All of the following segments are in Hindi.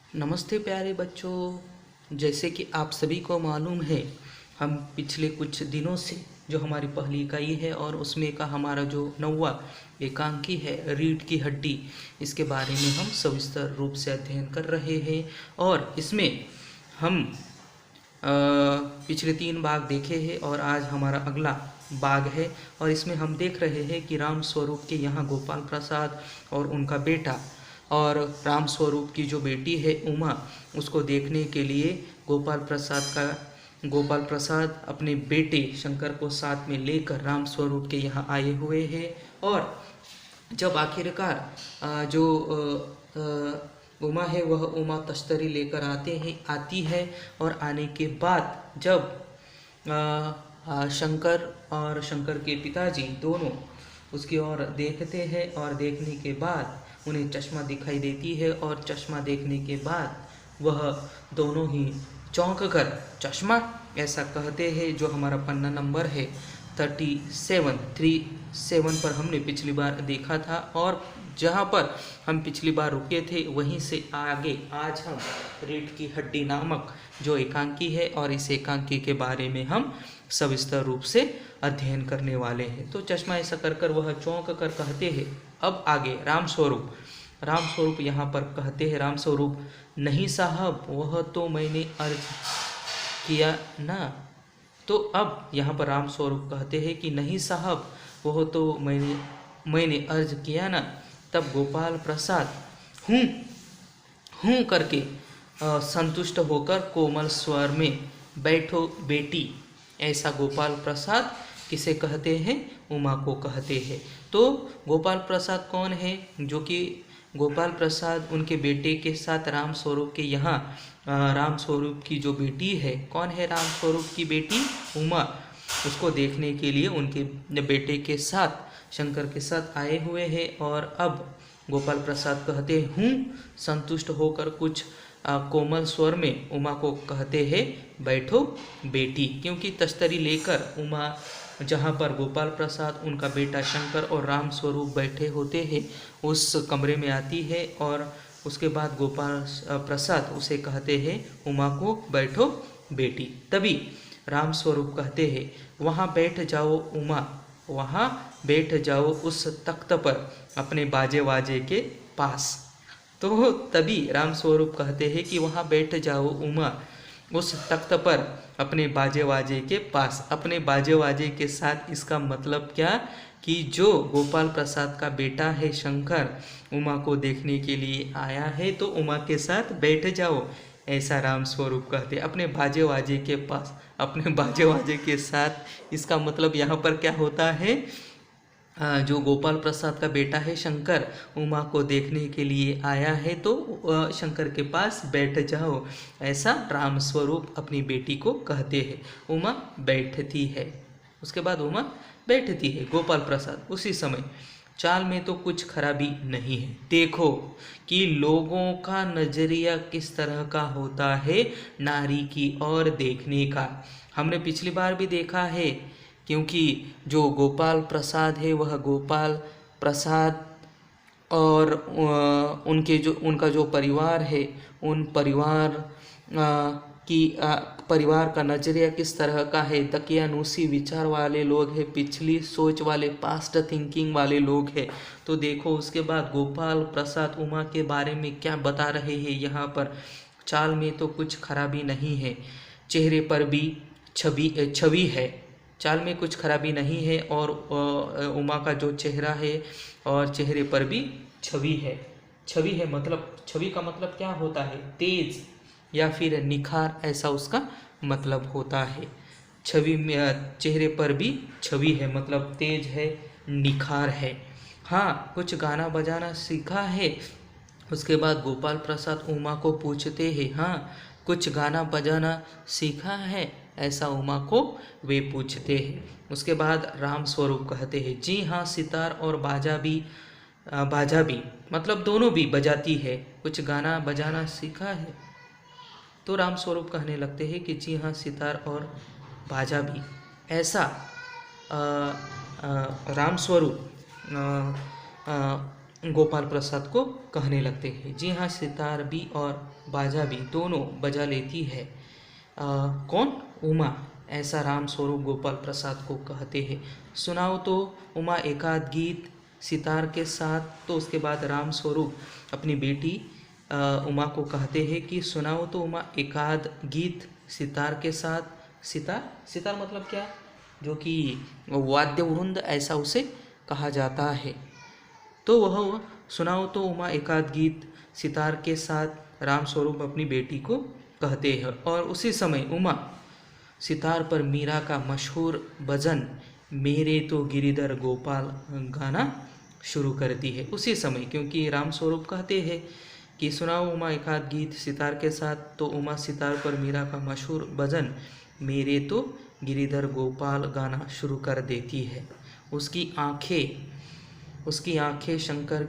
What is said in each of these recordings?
नमस्ते प्यारे बच्चों। जैसे कि आप सभी को मालूम है, हम पिछले कुछ दिनों से जो हमारी पहली इकाई है और उसमें का हमारा जो 9वां एकांकी है रीढ़ की हड्डी, इसके बारे में हम सविस्तर रूप से अध्ययन कर रहे हैं। और इसमें हम पिछले 3 भाग देखे हैं और आज हमारा अगला भाग है। और इसमें हम देख रहे हैं कि राम स्वरूप के यहाँ गोपाल प्रसाद और उनका बेटा और राम स्वरूप की जो बेटी है उमा, उसको देखने के लिए गोपाल प्रसाद अपने बेटे शंकर को साथ में लेकर राम स्वरूप के यहाँ आए हुए हैं। और जब आखिरकार जो उमा है वह उमा तश्तरी लेकर आती है और आने के बाद जब शंकर और शंकर के पिताजी दोनों उसकी ओर देखते हैं और देखने के बाद उन्हें चश्मा दिखाई देती है और चश्मा देखने के बाद वह दोनों ही चौंक कर चश्मा ऐसा कहते हैं। जो हमारा पन्ना नंबर है 37 पर हमने पिछली बार देखा था और जहाँ पर हम पिछली बार रुके थे वहीं से आगे आज हम रीढ़ की हड्डी नामक जो एकांकी है और इस एकांकी के बारे में हम सविस्तर रूप से अध्ययन करने वाले हैं। तो चश्मा ऐसा कर वह चौंक कर कहते हैं। अब आगे राम स्वरूप यहाँ पर कहते हैं, राम स्वरूप नहीं साहब, वह तो मैंने अर्ज किया ना। तो अब यहाँ पर राम स्वरूप कहते हैं कि नहीं साहब, वह तो मैंने अर्ज किया ना। तब गोपाल प्रसाद हूँ करके संतुष्ट होकर कोमल स्वर में बैठो बेटी, ऐसा गोपाल प्रसाद किसे कहते हैं? उमा को कहते हैं। तो गोपाल प्रसाद कौन है? जो कि गोपाल प्रसाद उनके बेटे के साथ राम स्वरूप के यहाँ राम स्वरूप की जो बेटी है, कौन है राम स्वरूप की बेटी? उमा। उसको देखने के लिए उनके बेटे के साथ शंकर के साथ आए हुए हैं। और अब गोपाल प्रसाद कहते हूँ संतुष्ट होकर कुछ कोमल स्वर में उमा को कहते हैं बैठो बेटी, क्योंकि तश्तरी लेकर उमा जहाँ पर गोपाल प्रसाद, उनका बेटा शंकर और राम स्वरूप बैठे होते हैं उस कमरे में आती है। और उसके बाद गोपाल प्रसाद उसे कहते हैं उमा को बैठो बेटी। तभी राम स्वरूप कहते हैं वहाँ बैठ जाओ उमा, वहाँ बैठ जाओ उस तख्त पर अपने बाजे वाजे के पास। तो तभी राम स्वरूप कहते हैं कि वहाँ बैठ जाओ उमा उस तख्त पर अपने बाजे वाजे के पास। अपने बाजे वाजे के साथ इसका मतलब क्या कि जो गोपाल प्रसाद का बेटा है शंकर उमा को देखने के लिए आया है, तो उमा के साथ बैठ जाओ, ऐसा राम स्वरूप कहते अपने बाजे वाजे के पास, अपने बाजे वाजे के साथ। इसका मतलब यहाँ पर क्या होता है, जो गोपाल प्रसाद का बेटा है शंकर उमा को देखने के लिए आया है, तो शंकर के पास बैठ जाओ, ऐसा राम स्वरूप अपनी बेटी को कहते हैं। उमा बैठती है, उसके बाद उमा बैठती है। गोपाल प्रसाद उसी समय चाल में तो कुछ खराबी नहीं है, देखो कि लोगों का नज़रिया किस तरह का होता है नारी की ओर देखने का। हमने पिछली बार भी देखा है, क्योंकि जो गोपाल प्रसाद है वह गोपाल प्रसाद और उनका जो परिवार है, उन परिवार का नज़रिया किस तरह का है। दकियानूसी विचार वाले लोग हैं, पिछली सोच वाले, पास्ट थिंकिंग वाले लोग हैं। तो देखो उसके बाद गोपाल प्रसाद उमा के बारे में क्या बता रहे हैं यहाँ पर। चाल में तो कुछ खराबी नहीं है, चेहरे पर भी छवि है, चाल में कुछ खराबी नहीं है। और उमा का जो चेहरा है और चेहरे पर भी छवि है मतलब छवि का मतलब क्या होता है? तेज या फिर निखार, ऐसा उसका मतलब होता है। छवि में चेहरे पर भी छवि है मतलब तेज है, निखार है। हाँ, कुछ गाना बजाना सीखा है। उसके बाद गोपाल प्रसाद उमा को पूछते हैं, हाँ कुछ गाना बजाना सीखा है, ऐसा उमा को वे पूछते हैं। उसके बाद राम स्वरूप कहते हैं जी हाँ, सितार और बाजा भी मतलब दोनों भी बजाती है, कुछ गाना बजाना सीखा है। तो राम स्वरूप कहने लगते हैं कि जी हाँ, सितार और बाजा भी, ऐसा राम स्वरूप गोपाल प्रसाद को कहने लगते हैं। जी हाँ, सितार भी और बाजा भी दोनों बजा लेती है। कौन? उमा। ऐसा राम स्वरूप गोपाल प्रसाद को कहते हैं। सुनाओ तो उमा एकाध गीत सितार के साथ। तो उसके बाद राम स्वरूप अपनी बेटी उमा को कहते हैं कि सुनाओ तो उमा एकाध गीत सितार के साथ। सितार, सितार मतलब क्या? जो कि वाद्य वृंद, ऐसा उसे कहा जाता है। तो वह सुनाओ तो उमा एकाध गीत सितार के साथ राम स्वरूप अपनी बेटी को कहते हैं। और उसी समय उमा सितार पर मीरा का मशहूर भजन मेरे तो गिरिधर गोपाल गाना शुरू करती है। उसी समय, क्योंकि राम स्वरूप कहते हैं कि सुनाओ उमा एकाध गीत सितार के साथ, तो उमा सितार पर मीरा का मशहूर भजन मेरे तो गिरिधर गोपाल गाना शुरू कर देती है। उसकी आंखें शंकर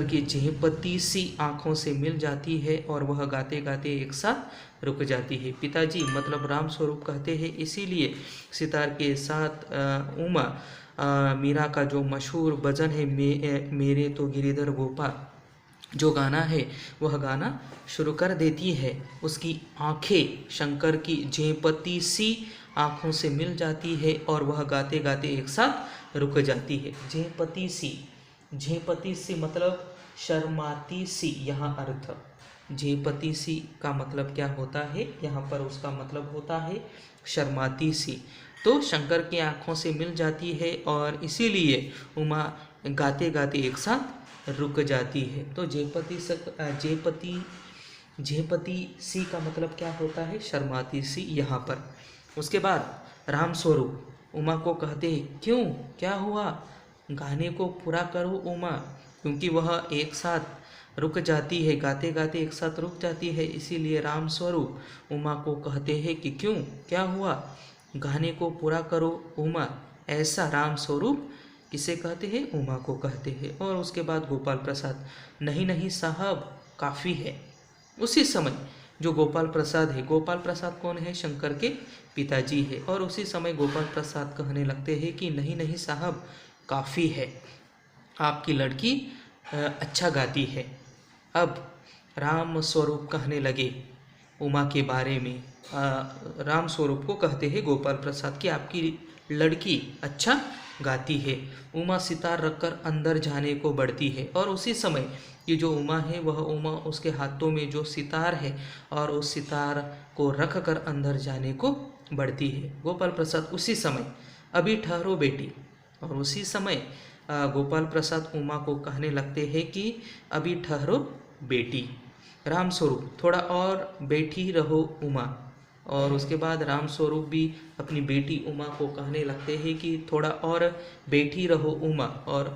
की झेंपती सी आँखों से मिल जाती है और वह गाते गाते एक साथ रुक जाती है। पिताजी मतलब राम स्वरूप कहते हैं, इसीलिए सितार के साथ उमा मीरा का जो मशहूर भजन है मेरे तो गिरिधर गोपाल जो गाना है वह गाना शुरू कर देती है। उसकी आंखें शंकर की झेंपती सी आँखों से मिल जाती है और वह गाते गाते एक साथ रुक जाती है। झेंपती सी मतलब शर्माती सी, यहाँ अर्थ। झेंपती सी का मतलब क्या होता है? यहाँ पर उसका मतलब होता है शर्माती सी। तो शंकर की आँखों से मिल जाती है और इसीलिए उमा गाते गाते एक साथ रुक जाती है। तो झेंपती सी का मतलब क्या होता है? शर्माती सी, यहाँ पर। उसके बाद राम स्वरूप उमा को कहते हैं, क्यों, क्या हुआ? गाने को पूरा करो उमा, क्योंकि वह एक साथ रुक जाती है, गाते गाते एक साथ रुक जाती है। इसीलिए राम स्वरूप उमा को कहते हैं कि क्यों, क्या हुआ? गाने को पूरा करो उमा। ऐसा राम स्वरूप किसे कहते हैं? उमा को कहते हैं। और उसके बाद गोपाल प्रसाद, नहीं नहीं साहब, काफ़ी है। उसी समय जो गोपाल प्रसाद है, गोपाल प्रसाद कौन है? शंकर के पिताजी है। और उसी समय गोपाल प्रसाद कहने लगते हैं कि नहीं नहीं साहब, काफ़ी है, आपकी लड़की अच्छा गाती है। अब राम स्वरूप कहने लगे उमा के बारे में, राम स्वरूप को कहते हैं गोपाल प्रसाद कि आपकी लड़की अच्छा गाती है। उमा सितार रखकर अंदर जाने को बढ़ती है और उसी समय ये जो उमा है वह उमा उसके हाथों में जो सितार है और उस सितार को रख कर अंदर जाने को बढ़ती है। गोपाल प्रसाद उसी समय, अभी ठहरो बेटी। और उसी समय गोपाल प्रसाद उमा को कहने लगते हैं कि अभी ठहरो बेटी। राम स्वरूप, थोड़ा और बैठी रहो उमा। और उसके बाद राम स्वरूप भी अपनी बेटी उमा को कहने लगते हैं कि थोड़ा और बैठी रहो उमा। और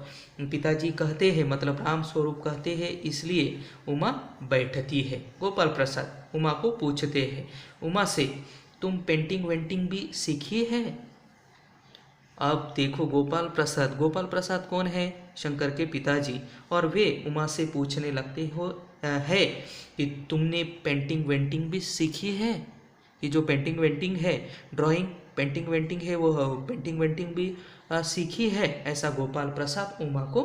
पिताजी कहते हैं, मतलब राम स्वरूप कहते हैं, इसलिए उमा बैठती है। गोपाल प्रसाद उमा को पूछते हैं, उमा से तुम पेंटिंग वेंटिंग भी सीखी है? अब देखो गोपाल प्रसाद कौन है? शंकर के पिताजी। और वे उमा से पूछने लगते है कि तुमने पेंटिंग वेंटिंग भी सीखी है? ये जो पेंटिंग वेंटिंग है, ड्राइंग पेंटिंग वेंटिंग है, वो पेंटिंग वेंटिंग भी सीखी है? ऐसा गोपाल प्रसाद उमा को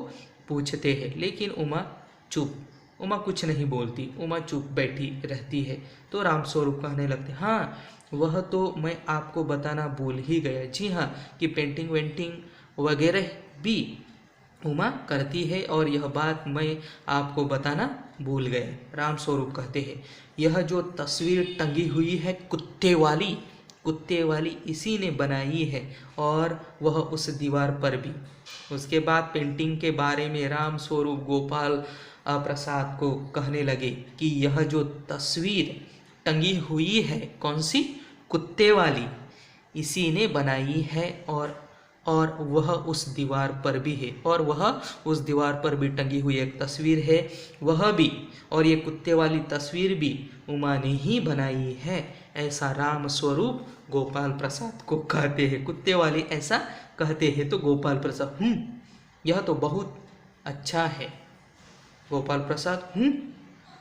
पूछते हैं। लेकिन उमा चुप, उमा कुछ नहीं बोलती, उमा चुप बैठी रहती है। तो राम स्वरूप कहने लगते, हाँ वह तो मैं आपको बताना भूल ही गया। जी हाँ, कि पेंटिंग वेंटिंग वगैरह भी उमा करती है और यह बात मैं आपको बताना भूल गया। राम स्वरूप कहते हैं, यह जो तस्वीर टंगी हुई है कुत्ते वाली इसी ने बनाई है और वह उस दीवार पर भी। उसके बाद पेंटिंग के बारे में राम स्वरूप गोपाल प्रसाद को कहने लगे कि यह जो तस्वीर टंगी हुई है, कौन सी? कुत्ते वाली, इसी ने बनाई है और वह उस दीवार पर भी है। और वह उस दीवार पर भी टंगी हुई एक तस्वीर है, वह भी, और ये कुत्ते वाली तस्वीर भी उमा ने ही बनाई है। ऐसा राम स्वरूप गोपाल प्रसाद को कहते हैं। कुत्ते वाली ऐसा कहते हैं तो गोपाल प्रसाद, यह तो बहुत अच्छा है। गोपाल प्रसाद,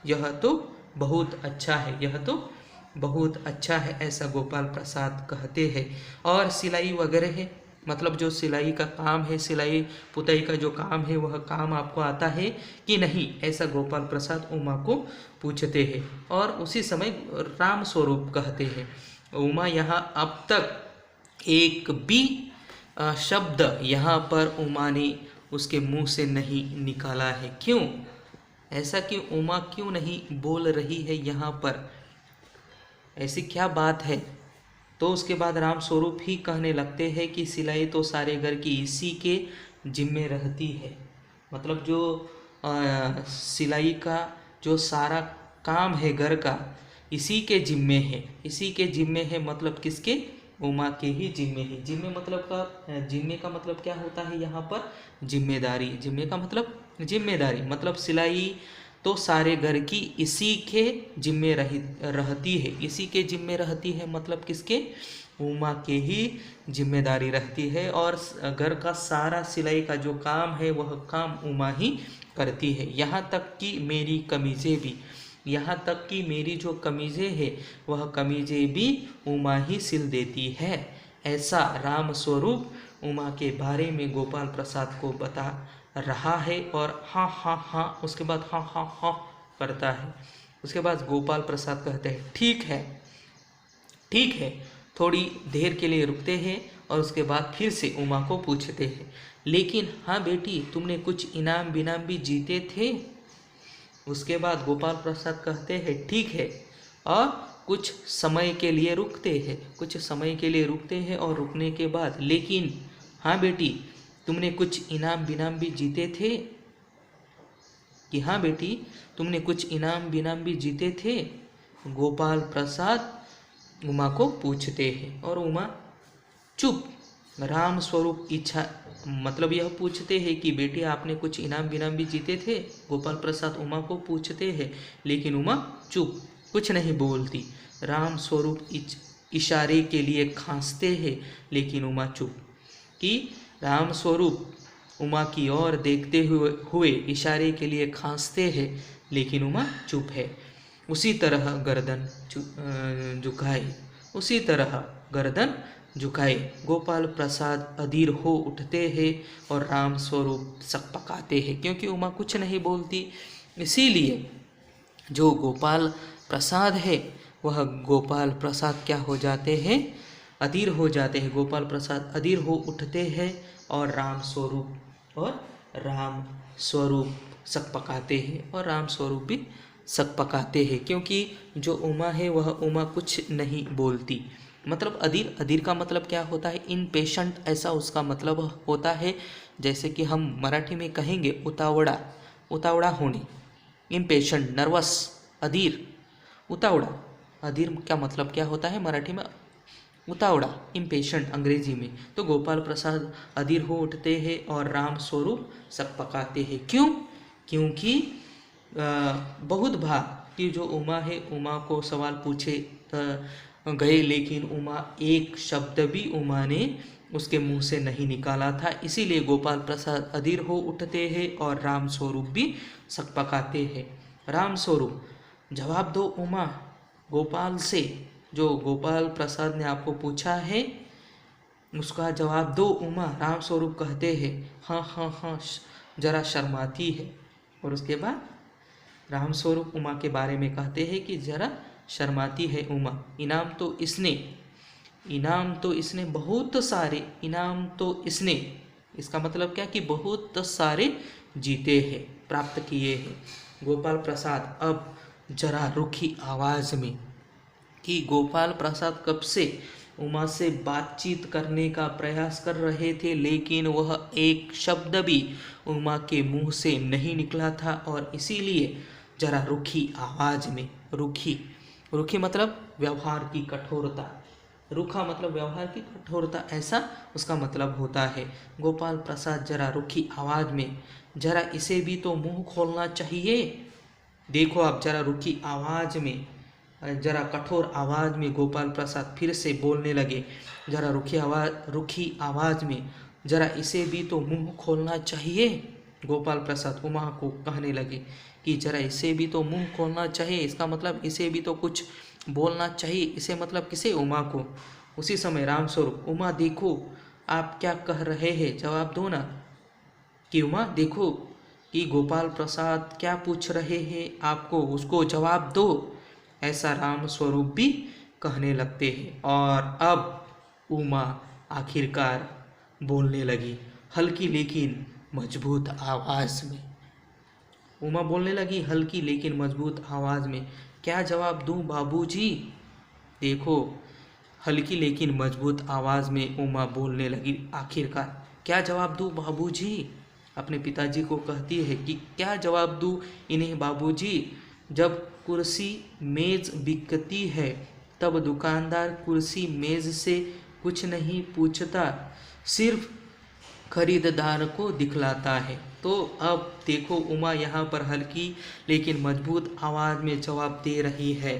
यह तो बहुत अच्छा है, यह तो बहुत अच्छा है, ऐसा गोपाल प्रसाद कहते हैं। और सिलाई वगैरह है, मतलब जो सिलाई का काम है, सिलाई पुताई का जो काम है, वह काम आपको आता है कि नहीं, ऐसा गोपाल प्रसाद उमा को पूछते हैं। और उसी समय राम स्वरूप कहते हैं। उमा यहाँ अब तक एक भी शब्द यहाँ पर उमा ने उसके मुंह से नहीं निकाला है। क्यों ऐसा, कि उमा क्यों नहीं बोल रही है यहाँ पर, ऐसी क्या बात है? तो उसके बाद राम स्वरूप ही कहने लगते हैं कि सिलाई तो सारे घर की इसी के जिम्मे रहती है। मतलब जो सिलाई का जो सारा काम है घर का, इसी के जिम्मे है। इसी के जिम्मे है मतलब किसके? उमा के ही जिम्मे है। जिम्मे का मतलब क्या होता है यहाँ पर? जिम्मेदारी। जिम्मे का मतलब जिम्मेदारी, मतलब सिलाई तो सारे घर की इसी के जिम्मे रहती है। इसी के जिम्मे रहती है मतलब किसके? उमा के ही जिम्मेदारी रहती है। और घर का सारा सिलाई का जो काम है वह काम उमा ही करती है। यहाँ तक कि मेरी कमीज़ें भी, यहाँ तक कि मेरी जो कमीज़ें हैं वह कमीज़ें भी उमा ही सिल देती है। ऐसा राम स्वरूप उमा के बारे में गोपाल प्रसाद को बता रहा है। और हाँ हाँ हाँ, उसके बाद हाँ हाँ हाँ करता है। उसके बाद गोपाल प्रसाद कहते हैं ठीक है, ठीक है। थोड़ी देर के लिए रुकते हैं और उसके बाद फिर से उमा को पूछते हैं, लेकिन हाँ बेटी, तुमने कुछ इनाम बिनाम भी जीते थे? उसके बाद गोपाल प्रसाद कहते हैं ठीक है, और कुछ समय के लिए रुकते हैं। कुछ समय के लिए रुकते हैं और रुकने के बाद, लेकिन हाँ बेटी, तुमने कुछ इनाम बिनाम भी जीते थे? कि हाँ बेटी, तुमने कुछ इनाम बिनाम भी जीते थे? गोपाल प्रसाद उमा को पूछते हैं और उमा चुप। राम स्वरूप इच्छा, मतलब यह पूछते हैं कि बेटी आपने कुछ इनाम बिनाम भी जीते थे? गोपाल प्रसाद उमा को पूछते हैं, लेकिन उमा चुप, कुछ नहीं बोलती। राम स्वरूप इशारे के लिए खांसते हैं, लेकिन उमा चुप। कि राम स्वरूप उमा की ओर देखते हुए इशारे के लिए खांसते हैं, लेकिन उमा चुप है। उसी तरह गर्दन झुकाए, उसी तरह गर्दन झुकाए गोपाल प्रसाद अधीर हो उठते हैं और राम स्वरूप सकपकाते हैं, क्योंकि उमा कुछ नहीं बोलती। इसीलिए जो गोपाल प्रसाद है वह गोपाल प्रसाद क्या हो जाते हैं? अधीर हो जाते हैं। गोपाल प्रसाद अधीर हो उठते हैं और राम स्वरूप सकपकाते हैं, और राम स्वरूप भी सकपकाते हैं, क्योंकि जो उमा है वह उमा कुछ नहीं बोलती। मतलब अधीर, अधीर का मतलब क्या होता है? इनपेशेंट, ऐसा उसका मतलब होता है। जैसे कि हम मराठी में कहेंगे उतावड़ा, उतावड़ा होने, इनपेशेंट, नर्वस, अधीर, उतावड़ा। अधीर का मतलब क्या होता है मराठी में? उतावड़ा, इम्पेशेंट अंग्रेजी में। तो गोपाल प्रसाद अधीर हो उठते हैं और राम स्वरूप सकपकाते हैं। क्यों? क्योंकि बहुत बार कि जो उमा है, उमा को सवाल पूछे गए, लेकिन उमा एक शब्द भी उमा ने उसके मुंह से नहीं निकाला था। इसीलिए गोपाल प्रसाद अधीर हो उठते हैं और राम स्वरूप भी सकपकाते हैं। राम स्वरूप, जवाब दो उमा, गोपाल से जो गोपाल प्रसाद ने आपको पूछा है उसका जवाब दो उमा। राम स्वरूप कहते हैं हाँ हाँ हाँ, जरा शर्माती है। और उसके बाद राम स्वरूप उमा के बारे में कहते हैं कि जरा शर्माती है उमा। इनाम तो इसने बहुत सारे, इनाम तो इसने, इसका मतलब क्या? कि बहुत सारे जीते हैं, प्राप्त किए हैं। गोपाल प्रसाद अब जरा रुखी आवाज़ में, कि गोपाल प्रसाद कब से उमा से बातचीत करने का प्रयास कर रहे थे, लेकिन वह एक शब्द भी उमा के मुंह से नहीं निकला था। और इसीलिए जरा रुखी आवाज़ में, रुखी मतलब व्यवहार की कठोरता, रूखा मतलब व्यवहार की कठोरता, ऐसा उसका मतलब होता है। गोपाल प्रसाद जरा रुखी आवाज़ में, जरा इसे भी तो मुंह खोलना चाहिए। देखो आप, जरा रुखी आवाज़ में, जरा कठोर आवाज़ में गोपाल प्रसाद फिर से बोलने लगे। जरा रुखी आवाज़ में, जरा इसे भी तो मुंह खोलना चाहिए। गोपाल प्रसाद उमा को कहने लगे कि जरा इसे भी तो मुंह खोलना चाहिए। इसका मतलब इसे भी तो कुछ बोलना चाहिए। इसे मतलब किसे? उमा को। उसी समय राम स्वरूप, उमा देखो, आप क्या कह रहे हैं, जवाब दो ना। कि उमा देखो कि गोपाल प्रसाद क्या पूछ रहे हैं आपको, उसको जवाब दो, ऐसा राम स्वरूप भी कहने लगते हैं। और अब उमा आखिरकार बोलने लगी, हल्की लेकिन मजबूत आवाज में। उमा बोलने लगी हल्की लेकिन मजबूत आवाज में, क्या जवाब दूं बाबूजी। देखो, हल्की लेकिन मजबूत आवाज में उमा बोलने लगी, आखिरकार क्या जवाब दूं बाबूजी। अपने पिताजी को कहती है कि क्या जवाब दूं इन्हें बाबूजी। जब कुर्सी मेज बिकती है तब दुकानदार कुर्सी मेज से कुछ नहीं पूछता, सिर्फ खरीददार को दिखलाता है। तो अब देखो, उमा यहाँ पर हल्की लेकिन मजबूत आवाज में जवाब दे रही है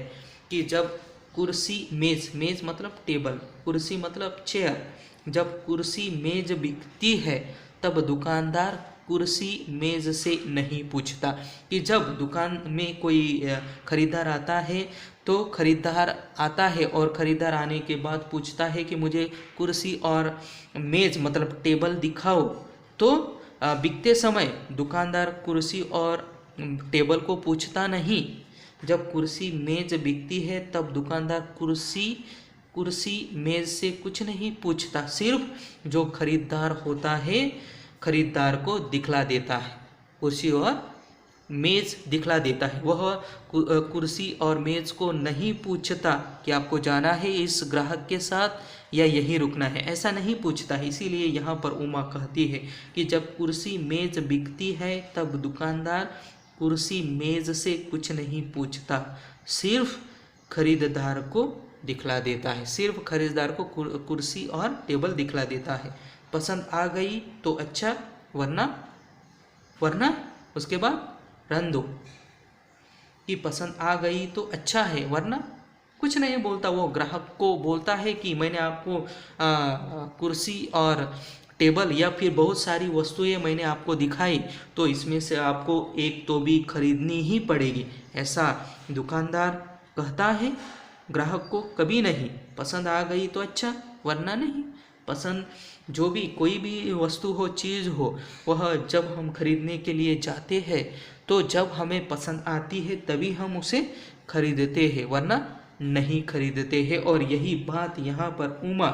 कि जब कुर्सी मेज, मेज मतलब टेबल, कुर्सी मतलब चेयर, जब कुर्सी मेज बिकती है तब दुकानदार कुर्सी मेज से नहीं पूछता। कि जब दुकान में कोई खरीदार आता है तो खरीदार आता है और खरीदार आने के बाद पूछता है कि मुझे कुर्सी और मेज मतलब टेबल दिखाओ, तो बिकते समय दुकानदार कुर्सी और टेबल को पूछता नहीं। जब कुर्सी मेज बिकती है तब दुकानदार कुर्सी मेज से कुछ नहीं पूछता, सिर्फ जो खरीदार होता है खरीदार को दिखला देता है, कुर्सी और मेज दिखला देता है। वह कुर्सी और मेज को नहीं पूछता कि आपको जाना है इस ग्राहक के साथ या यहीं रुकना है, ऐसा नहीं पूछता है। इसीलिए यहाँ पर उमा कहती है कि जब कुर्सी मेज बिकती है तब दुकानदार कुर्सी मेज से कुछ नहीं पूछता, सिर्फ खरीदार को दिखला देता है, सिर्फ खरीदार को कुर्सी और टेबल दिखला देता है। पसंद आ गई तो अच्छा, वरना उसके बाद रन दो। कि पसंद आ गई तो अच्छा है, वरना कुछ नहीं बोलता। वो ग्राहक को बोलता है कि मैंने आपको कुर्सी और टेबल या फिर बहुत सारी वस्तुएं मैंने आपको दिखाई, तो इसमें से आपको एक तो भी खरीदनी ही पड़ेगी, ऐसा दुकानदार कहता है ग्राहक को, कभी नहीं। पसंद आ गई तो अच्छा, वरना नहीं। पसंद जो भी कोई भी वस्तु हो, चीज़ हो, वह जब हम खरीदने के लिए जाते हैं तो जब हमें पसंद आती है तभी हम उसे खरीदते हैं, वरना नहीं खरीदते हैं। और यही बात यहाँ पर उमा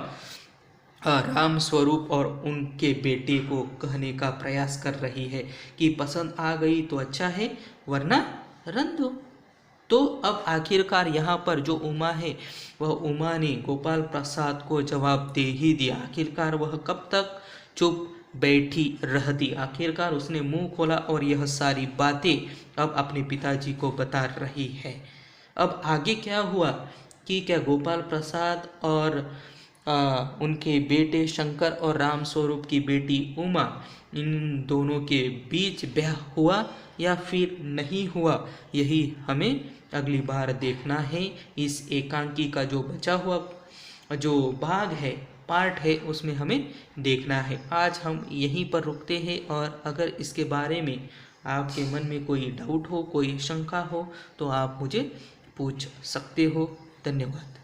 राम स्वरूप और उनके बेटे को कहने का प्रयास कर रही है कि पसंद आ गई तो अच्छा है, वरना रन दो। तो अब आखिरकार यहाँ पर जो उमा है वह उमा ने गोपाल प्रसाद को जवाब दे ही दिया। आखिरकार वह कब तक चुप बैठी रहती, आखिरकार उसने मुंह खोला और यह सारी बातें अब अपने पिताजी को बता रही है। अब आगे क्या हुआ कि क्या गोपाल प्रसाद और उनके बेटे शंकर और राम स्वरूप की बेटी उमा, इन दोनों के बीच ब्याह हुआ या फिर नहीं हुआ, यही हमें अगली बार देखना है। इस एकांकी का जो बचा हुआ जो भाग है, पार्ट है, उसमें हमें देखना है। आज हम यहीं पर रुकते हैं और अगर इसके बारे में आपके मन में कोई डाउट हो, कोई शंका हो, तो आप मुझे पूछ सकते हो। धन्यवाद।